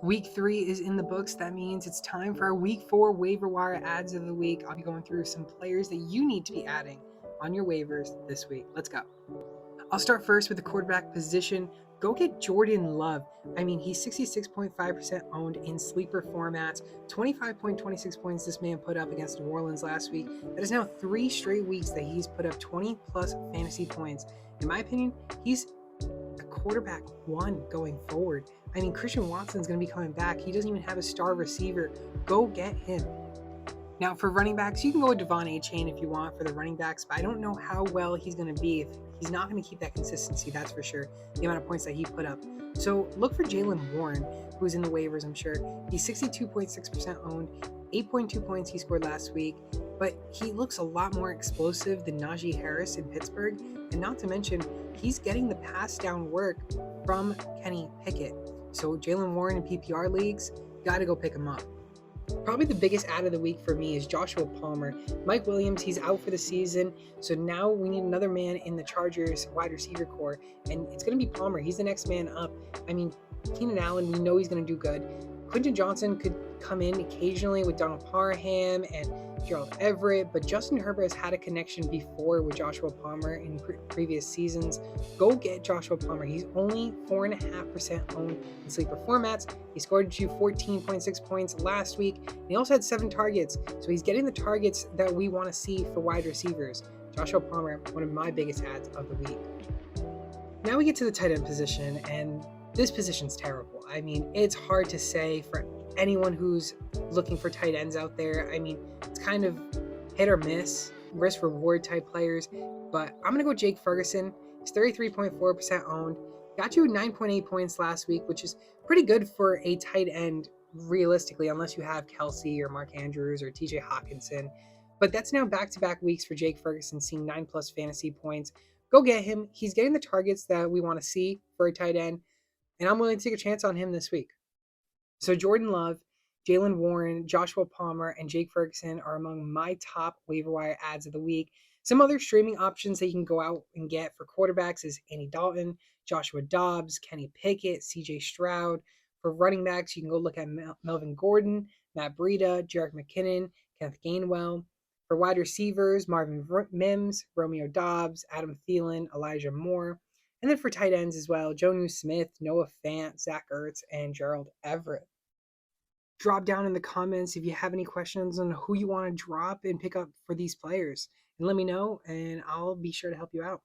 Week 3 is in the books. That means it's time for our Week 4 waiver wire ads of the week. I'll be going through some players that you need to be adding on your waivers this week. Let's go. I'll start first with the quarterback position. Go get Jordan Love. I mean, he's 66.5% owned in sleeper formats. 25.26 points this man put up against New Orleans last week. That is now 3 straight weeks that he's put up 20 plus fantasy points. In my opinion, he's a quarterback one going forward. I mean, Christian Watson's going to be coming back. He doesn't even have a star receiver. Go get him. Now, for running backs, you can go with Devon A-Chain if you want for the running backs, but I don't know how well he's going to be. If he's not going to keep that consistency, that's for sure, the amount of points that he put up. So look for Jaylen Warren, who's in the waivers, I'm sure. He's 62.6% owned, 8.2 points he scored last week, but he looks a lot more explosive than Najee Harris in Pittsburgh, and not to mention, he's getting the pass down work from Kenny Pickett. So Jaylen Warren in PPR leagues, got to go pick him up. Probably the biggest ad of the week for me is Joshua Palmer. Mike Williams, he's out for the season, so now we need another man in the Chargers wide receiver core, and it's going to be Palmer. He's the next man up. I mean, Keenan Allen, we know he's going to do good. Quentin Johnson could come in occasionally with Donald Parham and Gerald Everett, but Justin Herbert has had a connection before with Joshua Palmer in previous seasons. Go get Joshua Palmer. He's only 4.5% owned in sleeper formats. He scored you 14.6 points last week, and he also had 7 targets, so he's getting the targets that we want to see for wide receivers. Joshua Palmer, one of my biggest ads of the week. Now we get to the tight end position, and this position's terrible. I mean, it's hard to say for anyone who's looking for tight ends out there. I mean, it's kind of hit or miss, risk reward type players, but I'm going to go Jake Ferguson. He's 33.4% owned. Got you 9.8 points last week, which is pretty good for a tight end, realistically, unless you have Kelsey or Mark Andrews or TJ Hawkinson. But that's now back-to-back weeks for Jake Ferguson, seeing 9 plus fantasy points. Go get him. He's getting the targets that we want to see for a tight end, and I'm willing to take a chance on him this week. So Jordan Love, Jaylen Warren, Joshua Palmer, and Jake Ferguson are among my top waiver wire ads of the week. Some other streaming options that you can go out and get for quarterbacks is Andy Dalton, Joshua Dobbs, Kenny Pickett, CJ Stroud. For running backs, you can go look at Melvin Gordon, Matt Breida, Jerick McKinnon, Kenneth Gainwell. For wide receivers, Marvin Mims, Romeo Dobbs, Adam Thielen, Elijah Moore. And then for tight ends as well, Jonnu Smith, Noah Fant, Zach Ertz, and Gerald Everett. Drop down in the comments if you have any questions on who you want to drop and pick up for these players. And let me know, and I'll be sure to help you out.